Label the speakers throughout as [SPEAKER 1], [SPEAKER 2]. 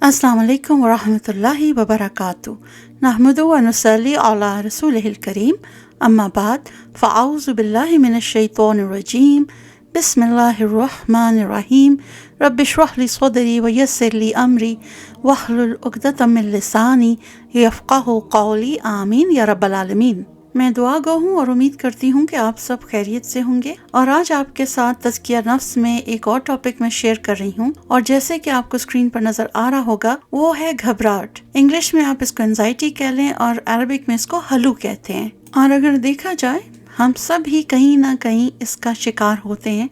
[SPEAKER 1] السلام علیکم ورحمۃ اللہ وبرکاتہ نحمدہ و نصلی علی رسولہ الکریم اما بعد فاعوذ باللہ من الشیطان الرجیم بسم اللہ الرحمن الرحیم رب اشرح لی صدری ویسر لی امری واحلل عقدۃ من لسانی یفقہوا قولی آمین یا رب العالمین۔ میں دعا گو ہوں اور امید کرتی ہوں کہ آپ سب خیریت سے ہوں گے، اور آج آپ کے ساتھ تزکیہ نفس میں ایک اور ٹاپک میں شیئر کر رہی ہوں، اور جیسے کہ آپ کو اسکرین پر نظر آ رہا ہوگا وہ ہے گھبراہٹ۔ انگلش میں آپ اس کو انزائٹی کہہ لیں اور عربک میں اس کو ہلو کہتے ہیں۔ اور اگر دیکھا جائے ہم سب ہی کہیں نہ کہیں اس کا شکار ہوتے ہیں۔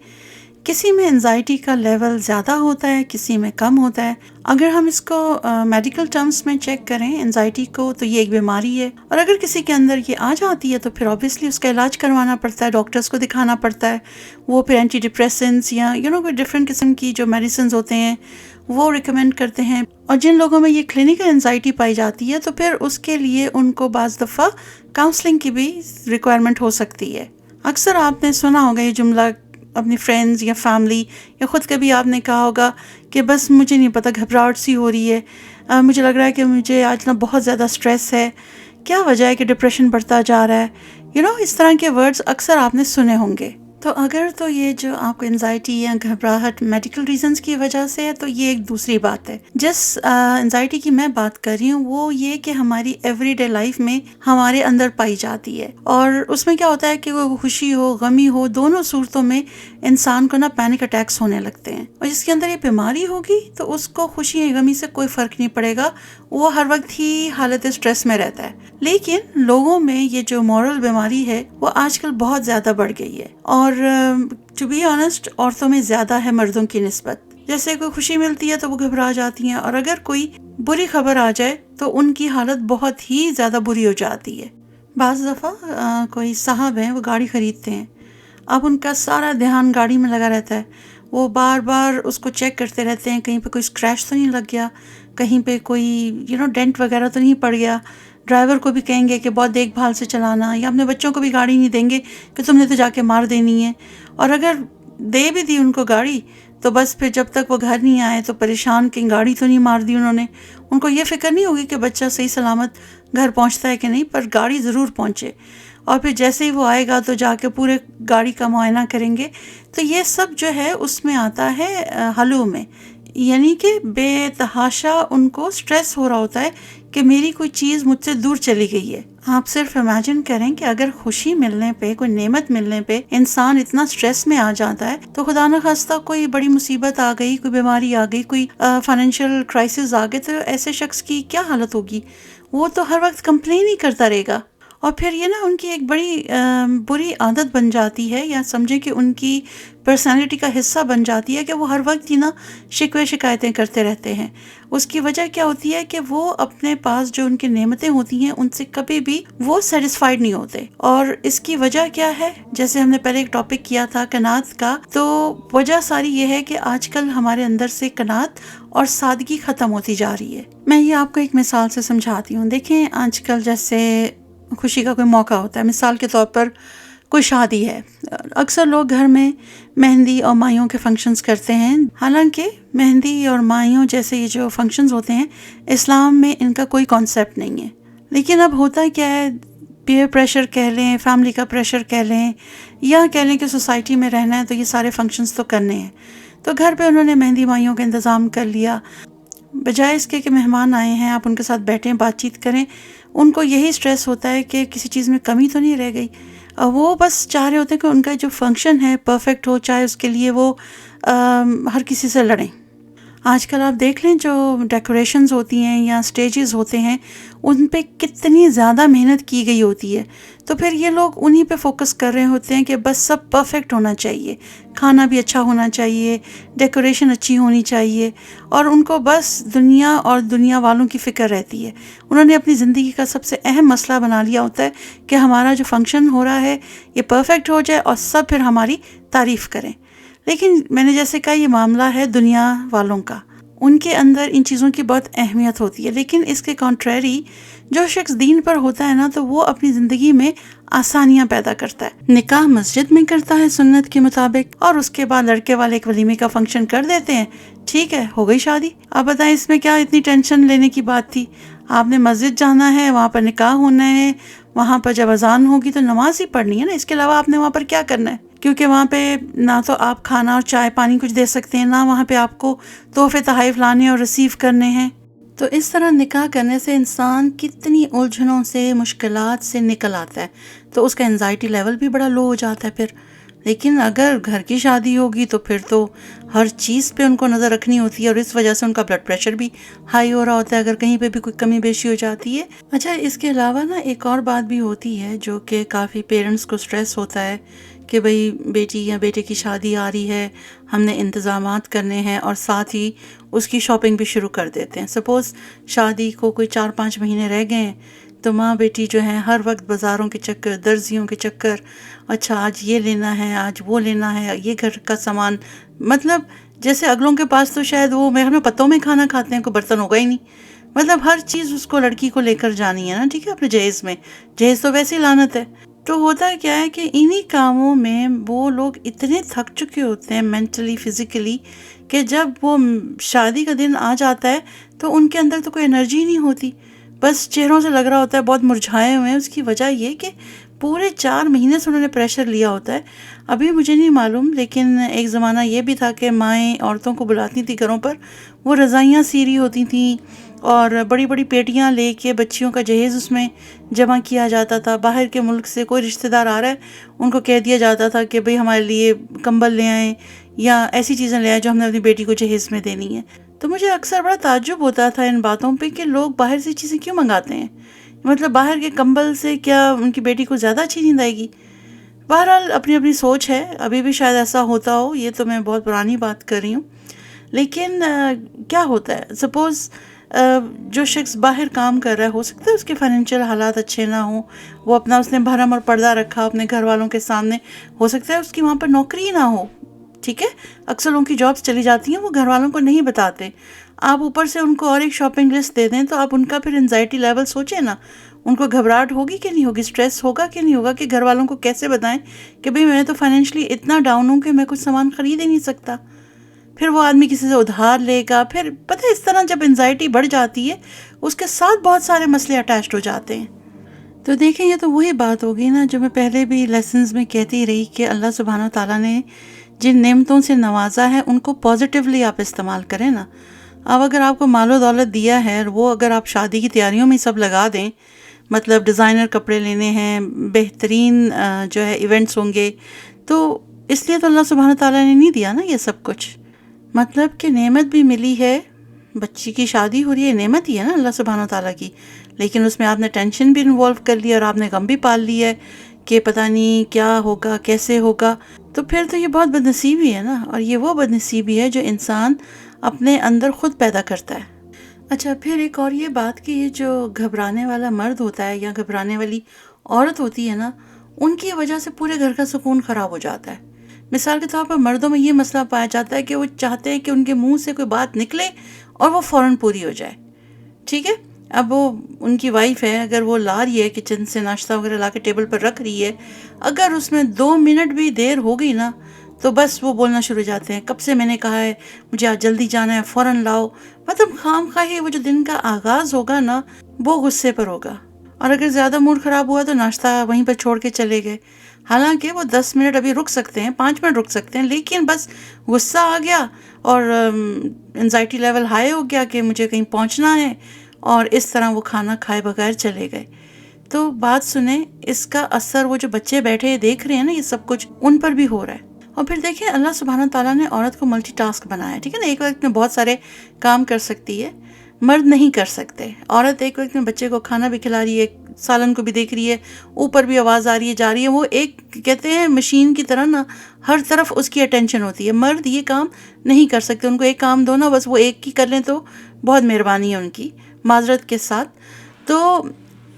[SPEAKER 1] کسی میں انزائٹی کا لیول زیادہ ہوتا ہے، کسی میں کم ہوتا ہے۔ اگر ہم اس کو میڈیکل ٹرمز میں چیک کریں انزائٹی کو، تو یہ ایک بیماری ہے، اور اگر کسی کے اندر یہ آ جاتی ہے تو پھر اوبیسلی اس کا علاج کروانا پڑتا ہے، ڈاکٹرز کو دکھانا پڑتا ہے۔ وہ پھر اینٹی ڈپریسنٹس یا کوئی ڈفرینٹ قسم کی جو میڈیسنز ہوتے ہیں وہ ریکمینڈ کرتے ہیں۔ اور جن لوگوں میں یہ کلینکل انزائٹی پائی جاتی ہے تو پھر اس کے لیے ان کو بعض دفعہ کاؤنسلنگ کی بھی ریکوائرمنٹ ہو سکتی ہے۔ اکثر آپ نے سنا ہوگا یہ جملہ اپنی فرینڈز یا فیملی یا خود کبھی آپ نے کہا ہوگا کہ بس مجھے نہیں پتہ، گھبراہٹ سی ہو رہی ہے، مجھے لگ رہا ہے کہ مجھے آج نا بہت زیادہ سٹریس ہے، کیا وجہ ہے کہ ڈپریشن بڑھتا جا رہا ہے۔ اس طرح کے ورڈز اکثر آپ نے سنے ہوں گے۔ تو اگر تو یہ جو آپ کو انزائٹی یا گھبراہٹ میڈیکل ریزنز کی وجہ سے ہے تو یہ ایک دوسری بات ہے۔ جس انزائٹی کی میں بات کر رہی ہوں وہ یہ کہ ہماری ایوری ڈے لائف میں ہمارے اندر پائی جاتی ہے، اور اس میں کیا ہوتا ہے کہ وہ خوشی ہو غمی ہو، دونوں صورتوں میں انسان کو پینک اٹیکس ہونے لگتے ہیں، اور جس کے اندر یہ بیماری ہوگی تو اس کو خوشی یا غمی سے کوئی فرق نہیں پڑے گا، وہ ہر وقت ہی حالت اسٹریس میں رہتا ہے۔ لیکن لوگوں میں یہ جو مورل بیماری ہے وہ آج کل بہت زیادہ بڑھ گئی ہے، اور ٹو بی آنسٹ عورتوں میں زیادہ ہے مردوں کی نسبت۔ جیسے کوئی خوشی ملتی ہے تو وہ گھبرا جاتی ہیں، اور اگر کوئی بری خبر آ جائے تو ان کی حالت بہت ہی زیادہ بری ہو جاتی ہے۔ بعض دفعہ کوئی صاحب ہیں، وہ گاڑی خریدتے ہیں، اب ان کا سارا دھیان گاڑی میں لگا رہتا ہے، وہ بار بار اس کو چیک کرتے رہتے ہیں کہیں پہ کوئی اسکریچ تو نہیں لگ گیا، کہیں پہ کوئی ڈینٹ وغیرہ تو نہیں پڑ گیا۔ ڈرائیور کو بھی کہیں گے کہ بہت دیکھ بھال سے چلانا، یا اپنے بچوں کو بھی گاڑی نہیں دیں گے کہ تم نے تو جا کے مار دینی ہے، اور اگر دے بھی دی ان کو گاڑی تو بس پھر جب تک وہ گھر نہیں آئے تو پریشان کہ گاڑی تو نہیں مار دی انہوں نے۔ ان کو یہ فکر نہیں ہوگی کہ بچہ صحیح سلامت گھر پہنچتا ہے کہ نہیں، پر گاڑی ضرور پہنچے، اور پھر جیسے ہی وہ آئے گا تو جا کے پورے گاڑی کا معائنہ کریں گے۔ تو یہ سب جو ہے اس میں آتا ہے ہلو میں، یعنی کہ بے تحاشا ان کو سٹریس ہو رہا ہوتا ہے کہ میری کوئی چیز مجھ سے دور چلی گئی ہے۔ آپ صرف امیجن کریں کہ اگر خوشی ملنے پہ، کوئی نعمت ملنے پہ انسان اتنا سٹریس میں آ جاتا ہے تو خدا نہ خواستہ کوئی بڑی مصیبت آ گئی، کوئی بیماری آ گئی، کوئی فائنینشیل کرائسس آ گئے، تو ایسے شخص کی کیا حالت ہوگی؟ وہ تو ہر وقت کمپلین ہی کرتا رہے گا، اور پھر یہ ان کی ایک بڑی بری عادت بن جاتی ہے، یا سمجھیں کہ ان کی پرسنالٹی کا حصہ بن جاتی ہے کہ وہ ہر وقت ہی شکوے شکایتیں کرتے رہتے ہیں۔ اس کی وجہ کیا ہوتی ہے کہ وہ اپنے پاس جو ان کی نعمتیں ہوتی ہیں ان سے کبھی بھی وہ سیٹسفائیڈ نہیں ہوتے، اور اس کی وجہ کیا ہے؟ جیسے ہم نے پہلے ایک ٹاپک کیا تھا قناعت کا، تو وجہ ساری یہ ہے کہ آج کل ہمارے اندر سے قناعت اور سادگی ختم ہوتی جا رہی ہے۔ میں یہ آپ کو ایک مثال سے سمجھاتی ہوں۔ دیکھیں آج کل جیسے خوشی کا کوئی موقع ہوتا ہے، مثال کے طور پر کوئی شادی ہے، اکثر لوگ گھر میں مہندی اور مائیوں کے فنکشنز کرتے ہیں۔ حالانکہ مہندی اور مائیوں جیسے یہ جو فنکشنز ہوتے ہیں اسلام میں ان کا کوئی کانسیپٹ نہیں ہے، لیکن اب ہوتا کیا ہے، پیئر پریشر کہہ لیں، فیملی کا پریشر کہہ لیں، یا کہہ لیں کہ سوسائٹی میں رہنا ہے تو یہ سارے فنکشنز تو کرنے ہیں، تو گھر پہ انہوں نے مہندی مائیوں کا انتظام کر لیا۔ بجائے اس کے کہ مہمان آئے ہیں آپ ان کے ساتھ بیٹھیں، بات چیت کریں، ان کو یہی سٹریس ہوتا ہے کہ کسی چیز میں کمی تو نہیں رہ گئی۔ وہ بس چاہ رہے ہوتے ہیں کہ ان کا جو فنکشن ہے پرفیکٹ ہو، چاہے اس کے لیے وہ ہر کسی سے لڑیں۔ آج کل آپ دیکھ لیں جو ڈیکوریشنز ہوتی ہیں یا سٹیجز ہوتے ہیں ان پہ کتنی زیادہ محنت کی گئی ہوتی ہے، تو پھر یہ لوگ انہی پہ فوکس کر رہے ہوتے ہیں کہ بس سب پرفیکٹ ہونا چاہیے، کھانا بھی اچھا ہونا چاہیے، ڈیکوریشن اچھی ہونی چاہیے، اور ان کو بس دنیا اور دنیا والوں کی فکر رہتی ہے۔ انہوں نے اپنی زندگی کا سب سے اہم مسئلہ بنا لیا ہوتا ہے کہ ہمارا جو فنکشن ہو رہا ہے یہ پرفیکٹ ہو جائے اور سب پھر ہماری تعریف کریں۔ لیکن میں نے جیسے کہا یہ معاملہ ہے دنیا والوں کا، ان کے اندر ان چیزوں کی بہت اہمیت ہوتی ہے، لیکن اس کے کانٹریری جو شخص دین پر ہوتا ہے تو وہ اپنی زندگی میں آسانیاں پیدا کرتا ہے۔ نکاح مسجد میں کرتا ہے سنت کے مطابق، اور اس کے بعد لڑکے والے ایک ولیمے کا فنکشن کر دیتے ہیں ٹھیک ہے، ہو گئی شادی. آپ بتائیں اس میں کیا اتنی ٹینشن لینے کی بات تھی؟ آپ نے مسجد جانا ہے، وہاں پر نکاح ہونا ہے، وہاں پر جب اذان ہوگی تو نماز ہی پڑھنی ہے نا. اس کے علاوہ آپ نے وہاں پر کیا کرنا ہے؟ کیونکہ وہاں پہ نہ تو آپ کھانا اور چائے پانی کچھ دے سکتے ہیں، نہ وہاں پہ آپ کو تحفے تحائف لانے اور ریسیو کرنے ہیں. تو اس طرح نکاح کرنے سے انسان کتنی الجھنوں سے، مشکلات سے نکل آتا ہے، تو اس کا انزائٹی لیول بھی بڑا لو ہو جاتا ہے پھر. لیکن اگر گھر کی شادی ہوگی تو پھر تو ہر چیز پہ ان کو نظر رکھنی ہوتی ہے، اور اس وجہ سے ان کا بلڈ پریشر بھی ہائی ہو رہا ہوتا ہے اگر کہیں پہ بھی کوئی کمی بیشی ہو جاتی ہے. اچھا، اس کے علاوہ نا ایک اور بات بھی ہوتی ہے جو کہ کافی پیرنٹس کو سٹریس ہوتا ہے کہ بھئی بیٹی یا بیٹے کی شادی آ رہی ہے، ہم نے انتظامات کرنے ہیں، اور ساتھ ہی اس کی شاپنگ بھی شروع کر دیتے ہیں. سپوز شادی کو کوئی 4-5 مہینے رہ گئے ہیں، تو ماں بیٹی جو ہیں ہر وقت بازاروں کے چکر، درزیوں کے چکر، اچھا آج یہ لینا ہے، آج وہ لینا ہے، یہ گھر کا سامان. مطلب جیسے اگلوں کے پاس تو شاید وہ میں ہمیں پتوں میں کھانا کھاتے ہیں، کوئی برتن ہوگا ہی نہیں. مطلب ہر چیز اس کو لڑکی کو لے کر جانی ہے نا. ٹھیک ہے، اپنے جہیز میں، جہیز تو ویسے ہی لعنت ہے. تو ہوتا ہے کیا ہے کہ انہی کاموں میں وہ لوگ اتنے تھک چکے ہوتے ہیں مینٹلی، فزیکلی، کہ جب وہ شادی کا دن آ جاتا ہے تو ان کے اندر تو کوئی انرجی نہیں ہوتی. بس چہروں سے لگ رہا ہوتا ہے بہت مرجھائے ہوئے ہیں. اس کی وجہ یہ کہ پورے 4 مہینے سے انہوں نے پریشر لیا ہوتا ہے. ابھی مجھے نہیں معلوم، لیکن ایک زمانہ یہ بھی تھا کہ مائیں عورتوں کو بلاتی تھیں گھروں پر، وہ رضائیاں سی رہی ہوتی تھیں، اور بڑی بڑی پیٹیاں لے کے بچیوں کا جہیز اس میں جمع کیا جاتا تھا. باہر کے ملک سے کوئی رشتہ دار آ رہا ہے، ان کو کہہ دیا جاتا تھا کہ بھئی ہمارے لیے کمبل لے آئیں یا ایسی چیزیں لے آئیں جو ہم نے اپنی بیٹی کو جہیز میں دینی ہے. تو مجھے اکثر بڑا تعجب ہوتا تھا ان باتوں پہ کہ لوگ باہر سے چیزیں کیوں منگاتے ہیں. مطلب باہر کے کمبل سے کیا ان کی بیٹی کو زیادہ اچھی نیند آئے گی؟ بہرحال اپنی اپنی سوچ ہے، ابھی بھی شاید ایسا ہوتا ہو، یہ تو میں بہت پرانی بات کر رہی ہوں. لیکن کیا ہوتا ہے، سپوز جو شخص باہر کام کر رہا ہے، ہو سکتا ہے اس کے فائنینشیل حالات اچھے نہ ہوں، وہ اپنا اس نے بھرم اور پردہ رکھا اپنے گھر والوں کے سامنے، ہو سکتا ہے اس کی وہاں پر نوکری ہی نہ ہو. ٹھیک ہے، اکثر لوگوں کی جابس چلی جاتی ہیں، وہ گھر والوں کو نہیں بتاتے. آپ اوپر سے ان کو اور ایک شاپنگ لسٹ دے دیں تو آپ ان کا پھر انزائٹی لیول سوچیں نا. ان کو گھبراہٹ ہوگی کہ نہیں ہوگی، سٹریس ہوگا کہ نہیں ہوگا، کہ گھر والوں کو کیسے بتائیں کہ بھئی میں تو فائنینشلی اتنا ڈاؤن ہوں کہ میں کچھ سامان خرید ہی نہیں سکتا. پھر وہ آدمی کسی سے ادھار لے گا. پھر پتہ ہے اس طرح جب انزائٹی بڑھ جاتی ہے، اس کے ساتھ بہت سارے مسئلے اٹیچڈ ہو جاتے ہیں. تو دیکھیں، یہ تو وہی بات ہوگی نا جو میں پہلے بھی لیسنز میں کہتی رہی کہ اللہ سبحانہ وتعالیٰ نے جن نعمتوں سے نوازا ہے ان کو پازیٹیولی آپ استعمال کریں نا. اب اگر آپ کو مال و دولت دیا ہے، وہ اگر آپ شادی کی تیاریوں میں سب لگا دیں، مطلب ڈیزائنر کپڑے لینے ہیں، بہترین جو ہے ایونٹس ہوں گے، تو اس لیے تو اللہ سبحانہ تعالیٰ نے نہیں دیا نا یہ سب کچھ. مطلب کہ نعمت بھی ملی ہے، بچی کی شادی ہو رہی ہے، نعمت ہی ہے نا اللہ سبحانہ تعالیٰ کی. لیکن اس میں آپ نے ٹینشن بھی انوالو کر لی اور آپ نے غم بھی پال لی ہے کہ پتہ نہیں کیا ہوگا، کیسے ہوگا. تو پھر تو یہ بہت بد نصیبی ہے نا. اور یہ وہ بد نصیبی ہے جو انسان اپنے اندر خود پیدا کرتا ہے. اچھا، پھر ایک اور یہ بات کہ یہ جو گھبرانے والا مرد ہوتا ہے یا گھبرانے والی عورت ہوتی ہے نا، ان کی وجہ سے پورے گھر کا سکون خراب ہو جاتا ہے. مثال کے طور پر مردوں میں یہ مسئلہ پایا جاتا ہے کہ وہ چاہتے ہیں کہ ان کے منہ سے کوئی بات نکلے اور وہ فوراً پوری ہو جائے. ٹھیک ہے، اب وہ ان کی وائف ہے، اگر وہ لا رہی ہے کچن سے ناشتہ وغیرہ لا کے ٹیبل پر رکھ رہی ہے، اگر اس میں 2 منٹ بھی دیر ہو گئی نا تو بس وہ بولنا شروع ہو جاتے ہیں، کب سے میں نے کہا ہے مجھے آج جلدی جانا ہے، فوراً لاؤ. مطلب خام خواہی وہ جو دن کا آغاز ہوگا نا وہ غصے پر ہوگا. اور اگر زیادہ موڈ خراب ہوا تو ناشتہ وہیں پر چھوڑ کے چلے گئے. حالانکہ وہ 10 منٹ ابھی رک سکتے ہیں، 5 منٹ رک سکتے ہیں، لیکن بس غصہ آ گیا اور انزائٹی لیول ہائی ہو گیا کہ مجھے کہیں پہنچنا ہے، اور اس طرح وہ کھانا کھائے بغیر چلے گئے. تو بات سنیں، اس کا اثر وہ جو بچے بیٹھے دیکھ رہے ہیں نا یہ سب کچھ، ان پر بھی ہو رہا ہے. اور پھر دیکھیں، اللہ سبحانہ تعالیٰ نے عورت کو ملٹی ٹاسک بنایا ہے. ٹھیک ہے نا، ایک وقت میں بہت سارے کام کر سکتی ہے، مرد نہیں کر سکتے. عورت ایک وقت میں بچے کو کھانا بھی کھلا رہی ہے، سالن کو بھی دیکھ رہی ہے، اوپر بھی آواز آ رہی ہے جا رہی ہے. وہ ایک کہتے ہیں مشین کی طرح نا، ہر طرف اس کی اٹینشن ہوتی ہے. مرد یہ کام نہیں کر سکتے. ان کو ایک کام دو نا، بس وہ ایک ہی کر لیں تو بہت مہربانی ہے ان کی، معذرت کے ساتھ. تو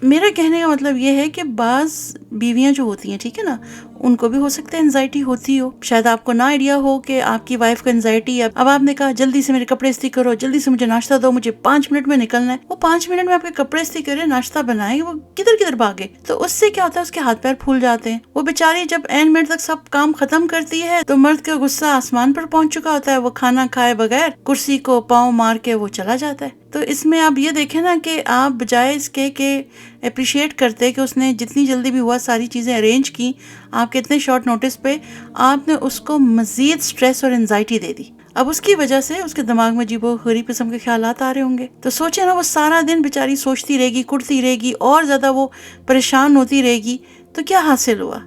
[SPEAKER 1] میرا کہنے کا مطلب یہ ہے کہ بعض بیویاں جو ہوتی ہیں، ٹھیک ہے نا، ان کو بھی ہو سکتا ہے انزائٹی ہوتی ہو. شاید آپ کو نہ آئیڈیا ہو کہ آپ کی وائف کو انزائٹی ہے. اب آپ نے کہا جلدی سے میرے کپڑے استری کرو, جلدی سے مجھے ناشتہ دو, مجھے 5 منٹ میں نکلنا ہے. وہ 5 منٹ میں آپ کے کپڑے استری کرے, ناشتہ بنائے, وہ کدھر کدھر بھاگے. تو اس سے کیا ہوتا ہے, اس کے ہاتھ پیر پھول جاتے ہیں. وہ بیچاری جب اینڈ منٹ تک سب کام ختم کرتی ہے تو مرد کا غصہ آسمان پر پہنچ چکا ہوتا ہے. وہ کھانا کھائے بغیر کرسی کو پاؤں مار کے وہ چلا جاتا ہے. تو اس میں آپ یہ دیکھیں نا کہ آپ بجائے اس کے کہ اپریشیٹ کرتے کہ اس نے جتنی جلدی بھی ہوا ساری چیزیں ارینج کی آپ کے اتنے شارٹ نوٹس پہ, آپ نے اس کو مزید سٹریس اور انزائٹی دے دی. اب اس کی وجہ سے اس کے دماغ میں عجیب و غریب قسم کے خیالات آ رہے ہوں گے. تو سوچے نا, وہ سارا دن بیچاری سوچتی رہے گی, کڑتی رہے گی, اور زیادہ وہ پریشان ہوتی رہے گی. تو کیا حاصل ہوا؟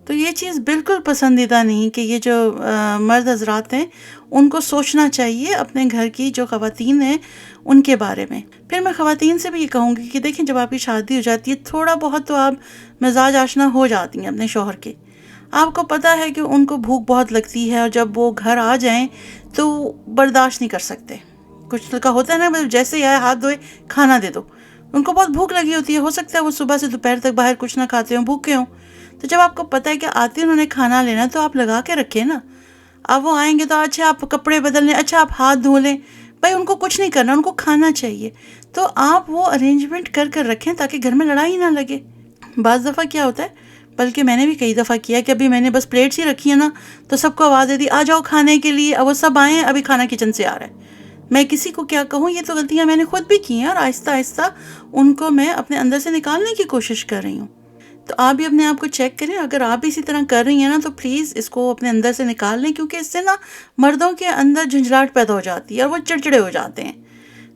[SPEAKER 1] تو یہ چیز بالکل پسندیدہ نہیں کہ یہ جو مرد حضرات ہیں ان کو سوچنا چاہیے اپنے گھر کی جو خواتین ہیں ان کے بارے میں. پھر میں خواتین سے بھی یہ کہوں گی کہ دیکھیں, جب آپ کی شادی ہو جاتی ہے تھوڑا بہت تو آپ مزاج آشنا ہو جاتی ہیں اپنے شوہر کے. آپ کو پتہ ہے کہ ان کو بھوک بہت لگتی ہے, اور جب وہ گھر آ جائیں تو برداشت نہیں کر سکتے. کچھ کا ہوتا ہے نا, جیسے ہی آئے ہاتھ دھوئے کھانا دے دو. ان کو بہت بھوک لگی ہوتی ہے, ہو سکتا ہے وہ صبح سے دوپہر تک باہر کچھ نہ کھاتے ہوں, بھوکے ہوں. تو جب آپ کو پتہ ہے کہ آتے انہوں نے کھانا لینا تو آپ لگا کے رکھیں نا. اب وہ آئیں گے تو اچھا آپ کپڑے بدل لیں, اچھا آپ ہاتھ دھو لیں. بھائی ان کو کچھ نہیں کرنا, ان کو کھانا چاہیے. تو آپ وہ ارینجمنٹ کر رکھیں تاکہ گھر میں لڑائی نہ لگے. بعض دفعہ کیا ہوتا ہے, بلکہ میں نے بھی کئی دفعہ کیا کہ ابھی میں نے بس پلیٹس ہی رکھی ہے نا تو سب کو آواز دے دی آ جاؤ کھانے کے لیے. اب وہ سب آئے, ابھی کھانا کچن سے آ رہا ہے. میں کسی کو کیا کہوں, یہ تو غلطیاں میں نے خود بھی کی ہیں, اور آہستہ آہستہ ان کو میں اپنے اندر سے نکالنے کی کوشش کر رہی ہوں. تو آپ بھی اپنے آپ کو چیک کریں, اگر آپ بھی اسی طرح کر رہی ہیں نا تو پلیز اس کو اپنے اندر سے نکال لیں, کیونکہ اس سے نا مردوں کے اندر جھنجھلاہٹ پیدا ہو جاتی ہے اور وہ چڑچڑے ہو جاتے ہیں.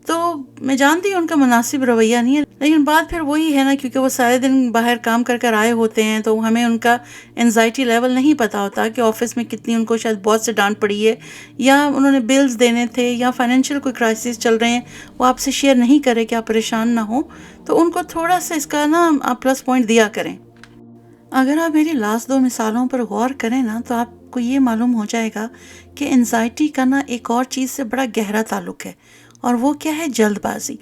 [SPEAKER 1] تو میں جانتی ہوں ان کا مناسب رویہ نہیں ہے, لیکن بات پھر وہی ہے نا, کیونکہ وہ سارے دن باہر کام کر آئے ہوتے ہیں تو ہمیں ان کا انزائٹی لیول نہیں پتہ ہوتا کہ آفس میں کتنی ان کو شاید بہت سے ڈانٹ پڑی ہے, یا انہوں نے بلز دینے تھے, یا فائنینشیل کوئی کرائسس چل رہے ہیں, وہ آپ سے شیئر نہیں کرے کہ آپ پریشان نہ ہوں. تو ان کو تھوڑا سا اس کا نا آپ پلس پوائنٹ دیا کریں. اگر آپ میری لاسٹ 2 مثالوں پر غور کریں نا تو آپ کو یہ معلوم ہو جائے گا کہ انزائٹی کا نا ایک اور چیز سے بڑا گہرا تعلق ہے, اور وہ کیا ہے, جلد بازی.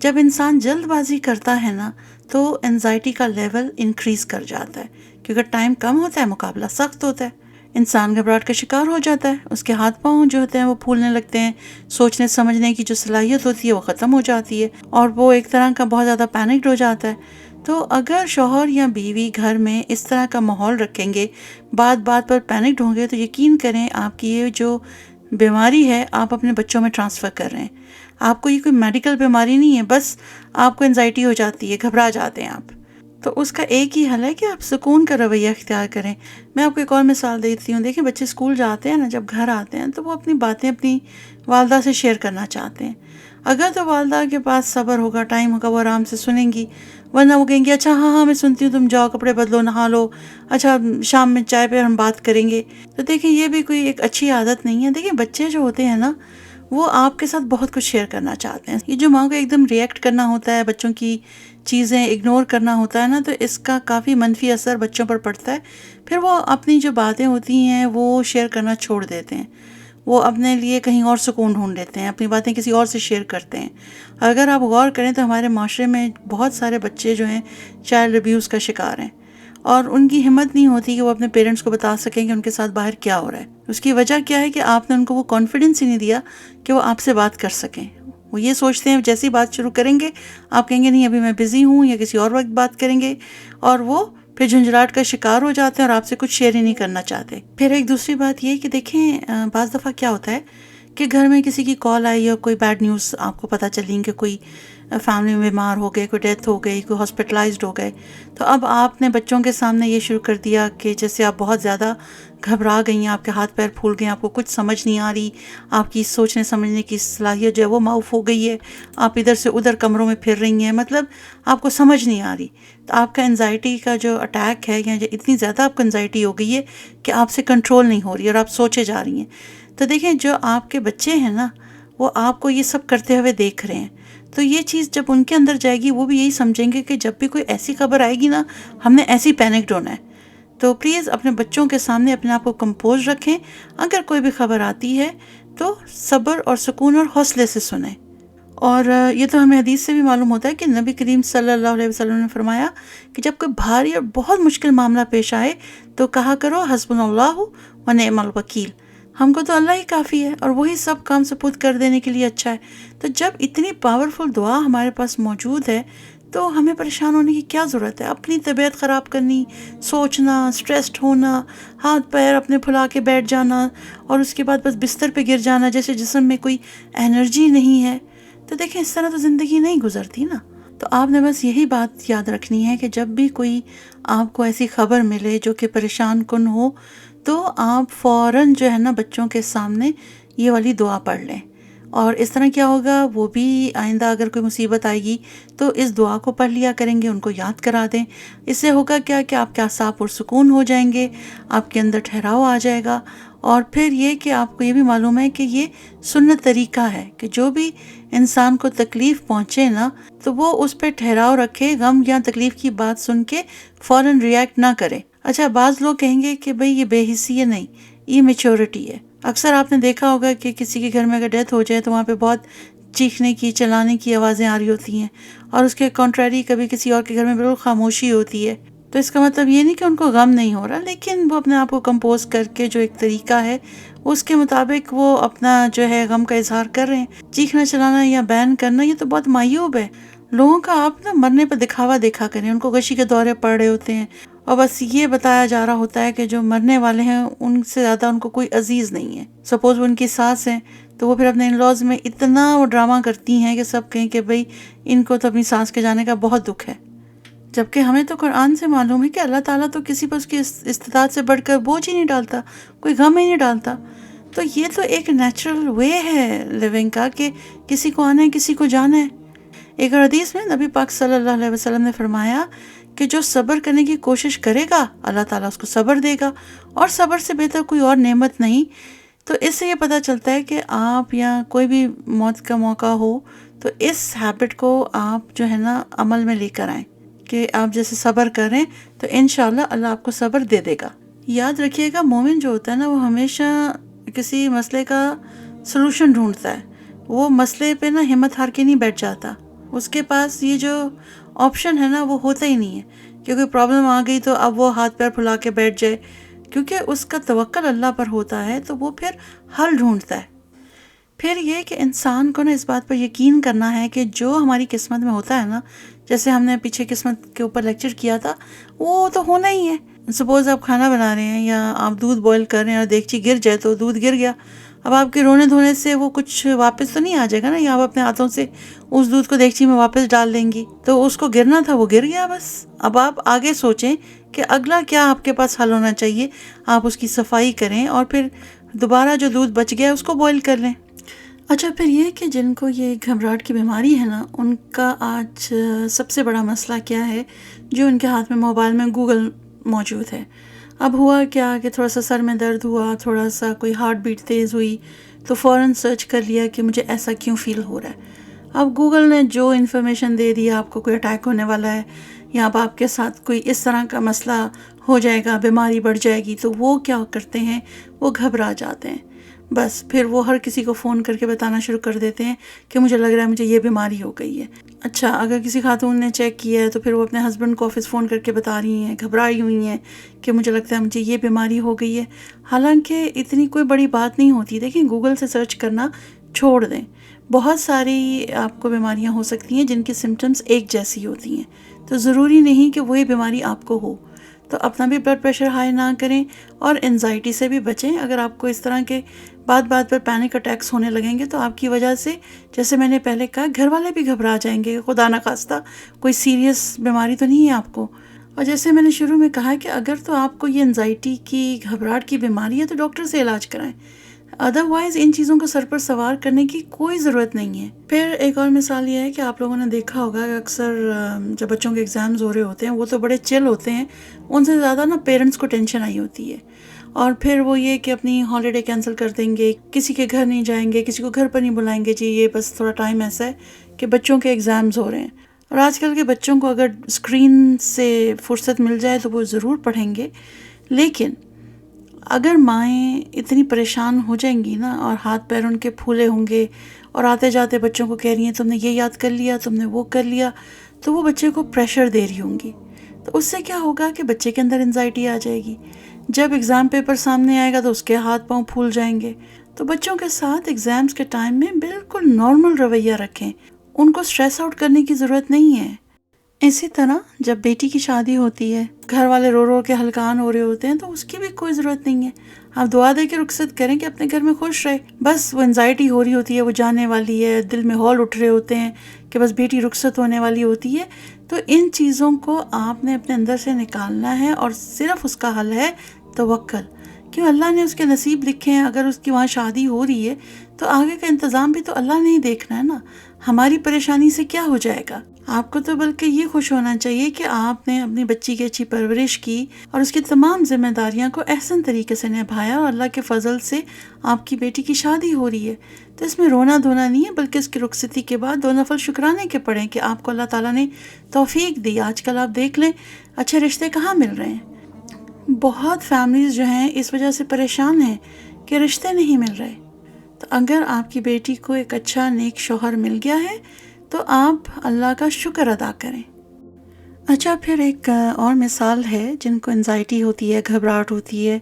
[SPEAKER 1] جب انسان جلد بازی کرتا ہے نا تو انزائٹی کا لیول انکریز کر جاتا ہے, کیونکہ ٹائم کم ہوتا ہے, مقابلہ سخت ہوتا ہے. انسان گھبراہٹ کا شکار ہو جاتا ہے, اس کے ہاتھ پاؤں جو ہوتے ہیں وہ پھولنے لگتے ہیں, سوچنے سمجھنے کی جو صلاحیت ہوتی ہے وہ ختم ہو جاتی ہے, اور وہ ایک طرح کا بہت زیادہ پینکڈ ہو جاتا ہے. تو اگر شوہر یا بیوی گھر میں اس طرح کا ماحول رکھیں گے, بات بات پر پینکڈ ہوں گے, تو یقین کریں آپ کی یہ جو بیماری ہے آپ اپنے بچوں میں ٹرانسفر کر رہے ہیں. آپ کو یہ کوئی میڈیکل بیماری نہیں ہے, بس آپ کو انزائٹی ہو جاتی ہے, گھبرا جاتے ہیں آپ. تو اس کا ایک ہی حل ہے کہ آپ سکون کا رویہ اختیار کریں. میں آپ کو ایک اور مثال دیتی ہوں. دیکھیں بچے اسکول جاتے ہیں نا, جب گھر آتے ہیں تو وہ اپنی باتیں اپنی والدہ سے شیئر کرنا چاہتے ہیں. اگر تو والدہ کے پاس صبر ہوگا, ٹائم ہوگا, وہ آرام سے سنیں گی, ورنہ وہ کہیں گے اچھا ہاں میں سنتی ہوں, تم جاؤ کپڑے بدلو, نہا لو, اچھا شام میں چائے پہ ہم بات کریں گے. تو دیکھیں یہ بھی کوئی ایک اچھی عادت نہیں ہے. دیکھیں بچے جو ہوتے ہیں نا وہ آپ کے ساتھ بہت کچھ شیئر کرنا چاہتے ہیں. یہ جو ماں کو ایک دم ریئیکٹ کرنا ہوتا ہے, بچوں کی چیزیں اگنور کرنا ہوتا ہے نا, تو اس کا کافی منفی اثر بچوں پر پڑتا ہے. پھر وہ اپنی جو باتیں ہوتی ہیں وہ شیئر کرنا چھوڑ دیتے ہیں, وہ اپنے لیے کہیں اور سکون ڈھونڈ لیتے ہیں, اپنی باتیں کسی اور سے شیئر کرتے ہیں. اگر آپ غور کریں تو ہمارے معاشرے میں بہت سارے بچے جو ہیں چائلڈ ابیوز کا شکار ہیں, اور ان کی ہمت نہیں ہوتی کہ وہ اپنے پیرنٹس کو بتا سکیں کہ ان کے ساتھ باہر کیا ہو رہا ہے. اس کی وجہ کیا ہے کہ آپ نے ان کو وہ کانفیڈنس ہی نہیں دیا کہ وہ آپ سے بات کر سکیں. وہ یہ سوچتے ہیں جیسی بات شروع کریں گے آپ کہیں گے نہیں ابھی میں بزی ہوں, یا کسی اور وقت بات کریں گے, اور وہ پھر جھنجھلاہٹ کا شکار ہو جاتے ہیں اور آپ سے کچھ شیئر ہی نہیں کرنا چاہتے. پھر ایک دوسری بات یہ کہ دیکھیں بعض دفعہ کیا ہوتا ہے کہ گھر میں کسی کی کال آئی, یا کوئی بیڈ نیوز آپ کو پتہ چلی کہ کوئی فیملی میں بیمار ہو گئے, کوئی ڈیتھ ہو گئی, کوئی ہاسپٹلائزڈ ہو گئے. تو اب آپ نے بچوں کے سامنے یہ شروع کر دیا کہ جیسے آپ بہت زیادہ گھبرا گئی ہیں, آپ کے ہاتھ پیر پھول گئے, آپ کو کچھ سمجھ نہیں آ رہی, آپ کی سوچنے سمجھنے کی صلاحیت جو ہے وہ معاف ہو گئی ہے, آپ ادھر سے ادھر کمروں میں پھر رہی ہیں, مطلب آپ کو سمجھ نہیں آ رہی. تو آپ کا انزائٹی کا جو اٹیک ہے, یا اتنی زیادہ آپ کو انزائٹی ہو گئی ہے کہ آپ سے کنٹرول نہیں ہو رہی اور آپ سوچے جا رہی ہیں. تو دیکھیں جو آپ کے بچے ہیں نا وہ آپ کو یہ سب کرتے ہوئے دیکھ رہے ہیں, تو یہ چیز جب ان کے اندر جائے گی وہ بھی یہی سمجھیں گے کہ جب بھی کوئی ایسی خبر آئے گی نا ہم نے ایسی پینکڈ ہونا ہے. تو پلیز اپنے بچوں کے سامنے اپنے آپ کو کمپوز رکھیں. اگر کوئی بھی خبر آتی ہے تو صبر اور سکون اور حوصلے سے سنیں, اور یہ تو ہمیں حدیث سے بھی معلوم ہوتا ہے کہ نبی کریم صلی اللہ علیہ وسلم نے فرمایا کہ جب کوئی بھاری اور بہت مشکل معاملہ پیش آئے تو کہا کرو حسبنا اللہ و نعم الوکیل، ہم کو تو اللہ ہی کافی ہے اور وہی سب کام سپرد کر دینے کے لیے اچھا ہے۔ تو جب اتنی پاورفل دعا ہمارے پاس موجود ہے تو ہمیں پریشان ہونے کی کیا ضرورت ہے؟ اپنی طبیعت خراب کرنی، سوچنا، سٹریسڈ ہونا، ہاتھ پیر اپنے پھلا کے بیٹھ جانا اور اس کے بعد بس بستر پہ گر جانا جیسے جسم میں کوئی انرجی نہیں ہے، تو دیکھیں اس طرح تو زندگی نہیں گزرتی نا۔ تو آپ نے بس یہی بات یاد رکھنی ہے کہ جب بھی کوئی آپ کو ایسی خبر ملے جو کہ پریشان کن ہو تو آپ فوراً جو ہے نا بچوں کے سامنے یہ والی دعا پڑھ لیں، اور اس طرح کیا ہوگا وہ بھی آئندہ اگر کوئی مصیبت آئے گی تو اس دعا کو پڑھ لیا کریں گے، ان کو یاد کرا دیں۔ اس سے ہوگا کیا کہ آپ کے اعصاب پرسکون ہو جائیں گے، آپ کے اندر ٹھہراؤ آ جائے گا، اور پھر یہ کہ آپ کو یہ بھی معلوم ہے کہ یہ سنت طریقہ ہے کہ جو بھی انسان کو تکلیف پہنچے نا تو وہ اس پہ ٹھہراؤ رکھے، غم یا تکلیف کی بات سن کے فوراً ریئیکٹ نہ کرے۔ اچھا، بعض لوگ کہیں گے کہ بھئی یہ بے حسی ہے، نہیں، یہ میچورٹی ہے۔ اکثر آپ نے دیکھا ہوگا کہ کسی کے گھر میں اگر ڈیتھ ہو جائے تو وہاں پہ بہت چیخنے کی، چلانے کی آوازیں آ رہی ہوتی ہیں، اور اس کے کنٹریری کبھی کسی اور کے گھر میں بالکل خاموشی ہوتی ہے۔ تو اس کا مطلب یہ نہیں کہ ان کو غم نہیں ہو رہا، لیکن وہ اپنے آپ کو کمپوز کر کے جو ایک طریقہ ہے اس کے مطابق وہ اپنا جو ہے غم کا اظہار کر رہے ہیں۔ چیخنا چلانا یا بین کرنا یہ تو بہت معیوب ہے۔ لوگوں کا آپ نا مرنے پہ دکھاوا دیکھا کریں، ان کو غشی کے دورے پڑ رہے ہوتے ہیں اور بس یہ بتایا جا رہا ہوتا ہے کہ جو مرنے والے ہیں ان سے زیادہ ان کو کوئی عزیز نہیں ہے۔ سپوز وہ ان کی ساس ہیں تو وہ پھر اپنے ان لاز میں اتنا وہ ڈرامہ کرتی ہیں کہ سب کہیں کہ بھئی ان کو تو اپنی ساس کے جانے کا بہت دکھ ہے، جبکہ ہمیں تو قرآن سے معلوم ہے کہ اللہ تعالیٰ تو کسی پر اس کی استطاعت سے بڑھ کر بوجھ ہی نہیں ڈالتا، کوئی غم ہی نہیں ڈالتا۔ تو یہ تو ایک نیچرل وے ہے لیونگ کا کہ کسی کو آنا ہے کسی کو جانا ہے۔ ایک اور حدیث میں نبی پاک صلی اللہ علیہ وسلم نے فرمایا کہ جو صبر کرنے کی کوشش کرے گا اللہ تعالیٰ اس کو صبر دے گا، اور صبر سے بہتر کوئی اور نعمت نہیں۔ تو اس سے یہ پتہ چلتا ہے کہ آپ یا کوئی بھی موت کا موقع ہو تو اس ہیبٹ کو آپ جو ہے نا عمل میں لے کر آئیں کہ آپ جیسے صبر کریں تو انشاءاللہ اللہ آپ کو صبر دے دے گا۔ یاد رکھیے گا، مومن جو ہوتا ہے نا وہ ہمیشہ کسی مسئلے کا سلوشن ڈھونڈتا ہے، وہ مسئلے پہ نا ہمت ہار کے نہیں بیٹھ جاتا، اس کے پاس یہ جو آپشن ہے نا وہ ہوتا ہی نہیں ہے کہ کوئی پرابلم آ گئی تو اب وہ ہاتھ پیر پھلا کے بیٹھ جائے، کیونکہ اس کا توکل اللہ پر ہوتا ہے تو وہ پھر حل ڈھونڈتا ہے۔ پھر یہ کہ انسان کو نا اس بات پر یقین کرنا ہے کہ جو ہماری قسمت میں ہوتا ہے نا، جیسے ہم نے پیچھے قسمت کے اوپر لیکچر کیا تھا، وہ تو ہونا ہی ہے۔ سپوز آپ کھانا بنا رہے ہیں یا آپ دودھ بوائل کر رہے ہیں اور دیگچی گر جائے تو دودھ گر گیا، اب آپ کے رونے دھونے سے وہ کچھ واپس تو نہیں آ جائے گا نا، یا آپ اپنے ہاتھوں سے اس دودھ کو دیگچی میں واپس ڈال دیں گی تو اس کو گرنا تھا وہ گر گیا بس۔ اب آپ آگے سوچیں کہ اگلا کیا آپ کے پاس حل ہونا چاہیے، آپ اس کی صفائی کریں اور پھر دوبارہ جو دودھ بچ گیا اس کو بوائل کر لیں۔ اچھا، پھر یہ کہ جن کو یہ گھبراہٹ کی بیماری ہے نا، ان کا آج سب سے بڑا مسئلہ کیا ہے؟ جو ان کے ہاتھ میں موبائل میں گوگل موجود ہے۔ اب ہوا کیا کہ تھوڑا سا سر میں درد ہوا، تھوڑا سا کوئی ہارٹ بیٹ تیز ہوئی تو فوراً سرچ کر لیا کہ مجھے ایسا کیوں فیل ہو رہا ہے۔ اب گوگل نے جو انفارمیشن دے دی، آپ کو کوئی اٹیک ہونے والا ہے یا اب آپ کے ساتھ کوئی اس طرح کا مسئلہ ہو جائے گا، بیماری بڑھ جائے گی، تو وہ کیا کرتے ہیں، وہ گھبرا جاتے ہیں۔ بس پھر وہ ہر کسی کو فون کر کے بتانا شروع کر دیتے ہیں کہ مجھے لگ رہا ہے مجھے یہ بیماری ہو گئی ہے۔ اچھا، اگر کسی خاتون نے چیک کیا ہے تو پھر وہ اپنے ہسبینڈ کو آفس فون کر کے بتا رہی ہیں، گھبرائی ہوئی ہیں کہ مجھے لگتا ہے مجھے یہ بیماری ہو گئی ہے، حالانکہ اتنی کوئی بڑی بات نہیں ہوتی۔ دیکھیں، گوگل سے سرچ کرنا چھوڑ دیں، بہت ساری آپ کو بیماریاں ہو سکتی ہیں جن کی سمٹمز ایک جیسی ہوتی ہیں، تو ضروری نہیں کہ وہی بیماری آپ کو ہو۔ تو اپنا بھی بلڈ پریشر ہائی نہ کریں اور انزائٹی سے بھی بچیں۔ اگر آپ کو اس طرح کے بات بات پر پینک اٹیکس ہونے لگیں گے تو آپ کی وجہ سے، جیسے میں نے پہلے کہا، گھر والے بھی گھبرا جائیں گے، خدا نخواستہ کوئی سیریس بیماری تو نہیں ہے آپ کو۔ اور جیسے میں نے شروع میں کہا کہ اگر تو آپ کو یہ انزائٹی کی، گھبراہٹ کی بیماری ہے تو ڈاکٹر سے علاج کرائیں، ادروائز ان چیزوں کو سر پر سوار کرنے کی کوئی ضرورت نہیں ہے۔ پھر ایک اور مثال یہ ہے کہ آپ لوگوں نے دیکھا ہوگا کہ اکثر جب بچوں کے ایگزامز ہو رہے ہوتے ہیں وہ تو بڑے چل ہوتے ہیں، ان سے زیادہ نا پیرنٹس کو ٹینشن آئی ہوتی ہے، اور پھر وہ یہ کہ اپنی ہالیڈے کینسل کر دیں گے، کسی کے گھر نہیں جائیں گے، کسی کو گھر پر نہیں بلائیں گے، جی یہ بس تھوڑا ٹائم ایسا ہے کہ بچوں کے ایگزامز ہو رہے ہیں۔ اور آج کل کے بچوں کو اگر اسکرین سے فرصت مل جائے تو وہ ضرور پڑھیں گے، لیکن اگر مائیں اتنی پریشان ہو جائیں گی نا اور ہاتھ پیر ان کے پھولے ہوں گے اور آتے جاتے بچوں کو کہہ رہی ہیں تم نے یہ یاد کر لیا، تم نے وہ کر لیا، تو وہ بچے کو پریشر دے رہی ہوں گی. تو اس سے کیا ہوگا کہ بچے کے اندر انزائٹی آ جائے گی. جب ایگزام پیپر سامنے آئے گا تو اس کے ہاتھ پاؤں پھول جائیں گے. تو بچوں کے ساتھ ایگزامز کے ٹائم میں بالکل نارمل رویہ رکھیں، ان کو اسٹریس آؤٹ کرنے کی ضرورت نہیں ہے. اسی طرح جب بیٹی کی شادی ہوتی ہے، گھر والے رو رو کے ہلکان ہو رہے ہوتے ہیں، تو اس کی بھی کوئی ضرورت نہیں ہے. آپ دعا دے کے رخصت کریں کہ اپنے گھر میں خوش رہے. بس وہ انزائٹی ہو رہی ہوتی ہے، وہ جانے والی ہے، دل میں ہول اٹھ رہے ہوتے ہیں کہ بس بیٹی رخصت ہونے والی ہوتی ہے. تو ان چیزوں کو آپ نے اپنے اندر سے نکالنا ہے، اور صرف اس کا حل ہے توکل. کیوں؟ اللہ نے اس کے نصیب لکھے ہیں. اگر اس کی وہاں شادی ہو رہی ہے تو آگے کا انتظام بھی تو اللہ نے ہی دیکھنا ہے نا. ہماری پریشانی سے کیا ہو جائے گا؟ آپ کو تو بلکہ یہ خوش ہونا چاہیے کہ آپ نے اپنی بچی کی اچھی پرورش کی اور اس کی تمام ذمہ داریاں کو احسن طریقے سے نبھایا، اور اللہ کے فضل سے آپ کی بیٹی کی شادی ہو رہی ہے. تو اس میں رونا دھونا نہیں ہے، بلکہ اس کی رخصتی کے بعد 2 نفل شکرانے کے پڑھیں کہ آپ کو اللہ تعالیٰ نے توفیق دی. آج کل آپ دیکھ لیں اچھے رشتے کہاں مل رہے ہیں. بہت فیملیز جو ہیں اس وجہ سے پریشان ہیں کہ رشتے نہیں مل رہے. تو اگر آپ کی بیٹی کو ایک اچھا نیک شوہر مل گیا ہے تو آپ اللہ کا شکر ادا کریں. اچھا، پھر ایک اور مثال ہے جن کو انزائٹی ہوتی ہے، گھبراہٹ ہوتی ہے.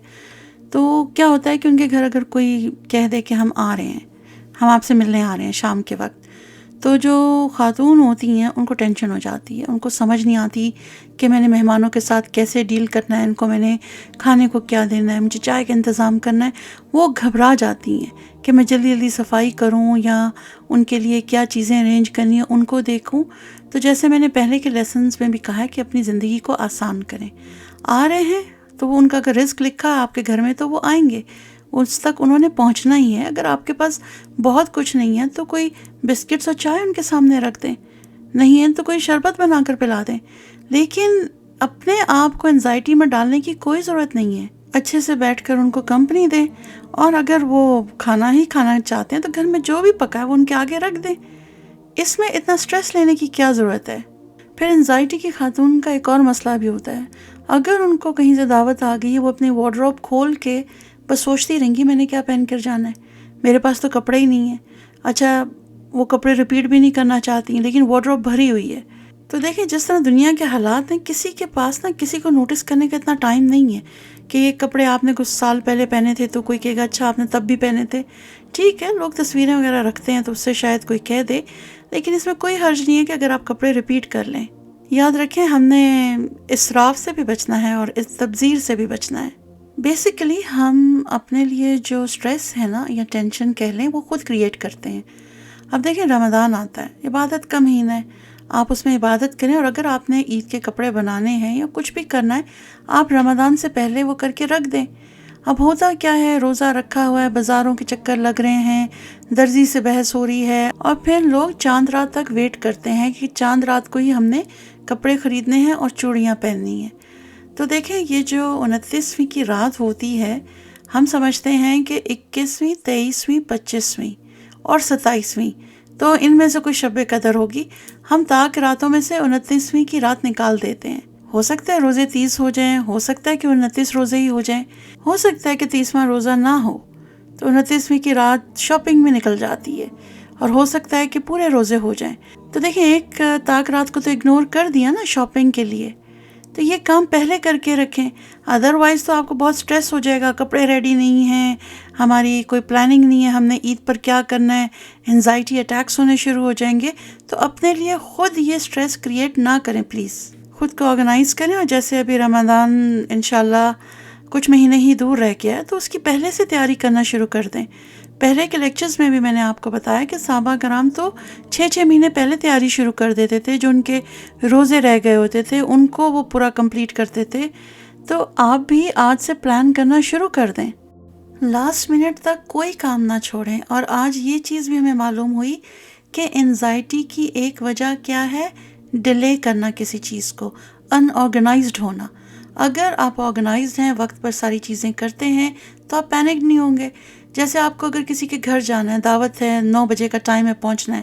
[SPEAKER 1] تو کیا ہوتا ہے کہ ان کے گھر اگر کوئی کہہ دے کہ ہم آ رہے ہیں، ہم آپ سے ملنے آ رہے ہیں شام کے وقت، تو جو خاتون ہوتی ہیں ان کو ٹینشن ہو جاتی ہے. ان کو سمجھ نہیں آتی کہ میں نے مہمانوں کے ساتھ کیسے ڈیل کرنا ہے، ان کو میں نے کھانے کو کیا دینا ہے، مجھے چائے کا انتظام کرنا ہے. وہ گھبرا جاتی ہیں کہ میں جلدی جلدی صفائی کروں یا ان کے لیے کیا چیزیں ارینج کرنی ہیں ان کو دیکھوں. تو جیسے میں نے پہلے کے لیسنز میں بھی کہا ہے کہ اپنی زندگی کو آسان کریں. آ رہے ہیں تو وہ ان کا اگر رزق لکھا ہے آپ کے گھر میں تو وہ آئیں گے، اس تک انہوں نے پہنچنا ہی ہے. اگر آپ کے پاس بہت کچھ نہیں ہے تو کوئی بسکٹس اور چائے ان کے سامنے رکھ دیں، نہیں ہے تو کوئی شربت بنا کر پلا دیں. لیکن اپنے آپ کو انزائٹی میں ڈالنے کی کوئی ضرورت نہیں ہے. اچھے سے بیٹھ کر ان کو کمپنی دیں، اور اگر وہ کھانا ہی کھانا چاہتے ہیں تو گھر میں جو بھی پکا ہے وہ ان کے آگے رکھ دیں. اس میں اتنا سٹریس لینے کی کیا ضرورت ہے؟ پھر انزائٹی کی خاتون کا ایک اور مسئلہ بھی ہوتا ہے. اگر ان کو کہیں سے دعوت آ گئی ہے، وہ اپنی وارڈروب کھول کے بس سوچتی رہیں گی میں نے کیا پہن کر جانا ہے، میرے پاس تو کپڑے ہی نہیں ہیں. اچھا، وہ کپڑے ریپیٹ بھی نہیں کرنا چاہتی ہیں لیکن وارڈروب بھری ہوئی ہے. تو دیکھیں جس طرح دنیا کے حالات ہیں، کسی کے پاس نا کسی کو نوٹس کرنے کا اتنا ٹائم نہیں ہے کہ یہ کپڑے آپ نے کچھ سال پہلے پہنے تھے تو کوئی کہے گا اچھا آپ نے تب بھی پہنے تھے. ٹھیک ہے، لوگ تصویریں وغیرہ رکھتے ہیں تو اس سے شاید کوئی کہہ دے، لیکن اس میں کوئی حرج نہیں ہے کہ اگر آپ کپڑے ریپیٹ کر لیں. یاد رکھیں ہم نے اسراف سے بھی بچنا ہے اور اس تبذیر سے بھی بچنا ہے. بیسیکلی ہم اپنے لیے جو سٹریس ہے نا یا ٹینشن کہہ لیں وہ خود کریٹ کرتے ہیں. اب دیکھیں رمضان آتا ہے، عبادت کا مہینہ ہے، آپ اس میں عبادت کریں. اور اگر آپ نے عید کے کپڑے بنانے ہیں یا کچھ بھی کرنا ہے، آپ رمضان سے پہلے وہ کر کے رکھ دیں. اب ہوتا کیا ہے، روزہ رکھا ہوا ہے، بازاروں کے چکر لگ رہے ہیں، درزی سے بحث ہو رہی ہے، اور پھر لوگ چاند رات تک ویٹ کرتے ہیں کہ چاند رات کو ہی ہم نے کپڑے خریدنے ہیں اور چوڑیاں پہننی ہیں. تو دیکھیں یہ جو 29ویں کی رات ہوتی ہے، ہم سمجھتے ہیں کہ 21ویں، 23ویں، 25ویں اور 27ویں، تو ان میں سے کوئی شب قدر ہوگی. ہم تاک راتوں میں سے 29ویں کی رات نکال دیتے ہیں. ہو سکتا ہے روزے 30 ہو جائیں، ہو سکتا ہے کہ 29 روزے ہی ہو جائیں، ہو سکتا ہے کہ 30واں روزہ نہ ہو تو 29ویں کی رات شاپنگ میں نکل جاتی ہے، اور ہو سکتا ہے کہ پورے روزے ہو جائیں. تو دیکھیں ایک تاک رات کو تو اگنور کر دیا نا شاپنگ کے لیے. تو یہ کام پہلے کر کے رکھیں، ادروائز تو آپ کو بہت سٹریس ہو جائے گا. کپڑے ریڈی نہیں ہیں، ہماری کوئی پلاننگ نہیں ہے، ہم نے عید پر کیا کرنا ہے، انزائٹی اٹیکس ہونے شروع ہو جائیں گے. تو اپنے لیے خود یہ سٹریس کریٹ نہ کریں پلیز. خود کو آرگنائز کریں، اور جیسے ابھی رمضان انشاءاللہ کچھ مہینے ہی دور رہ گیا ہے تو اس کی پہلے سے تیاری کرنا شروع کر دیں. پہلے کے لیکچرز میں بھی میں نے آپ کو بتایا کہ صحابہ کرام تو 6 مہینے پہلے تیاری شروع کر دیتے تھے. جو ان کے روزے رہ گئے ہوتے تھے ان کو وہ پورا کمپلیٹ کرتے تھے. تو آپ بھی آج سے پلان کرنا شروع کر دیں، لاسٹ منٹ تک کوئی کام نہ چھوڑیں. اور آج یہ چیز بھی ہمیں معلوم ہوئی کہ انزائٹی کی ایک وجہ کیا ہے، ڈیلے کرنا کسی چیز کو، ان آرگنائزڈ ہونا. اگر آپ آرگنائزڈ ہیں، وقت پر ساری چیزیں کرتے ہیں تو آپ پینک نہیں ہوں گے. جیسے آپ کو اگر کسی کے گھر جانا ہے، دعوت ہے، 9 بجے کا ٹائم ہے پہنچنا ہے،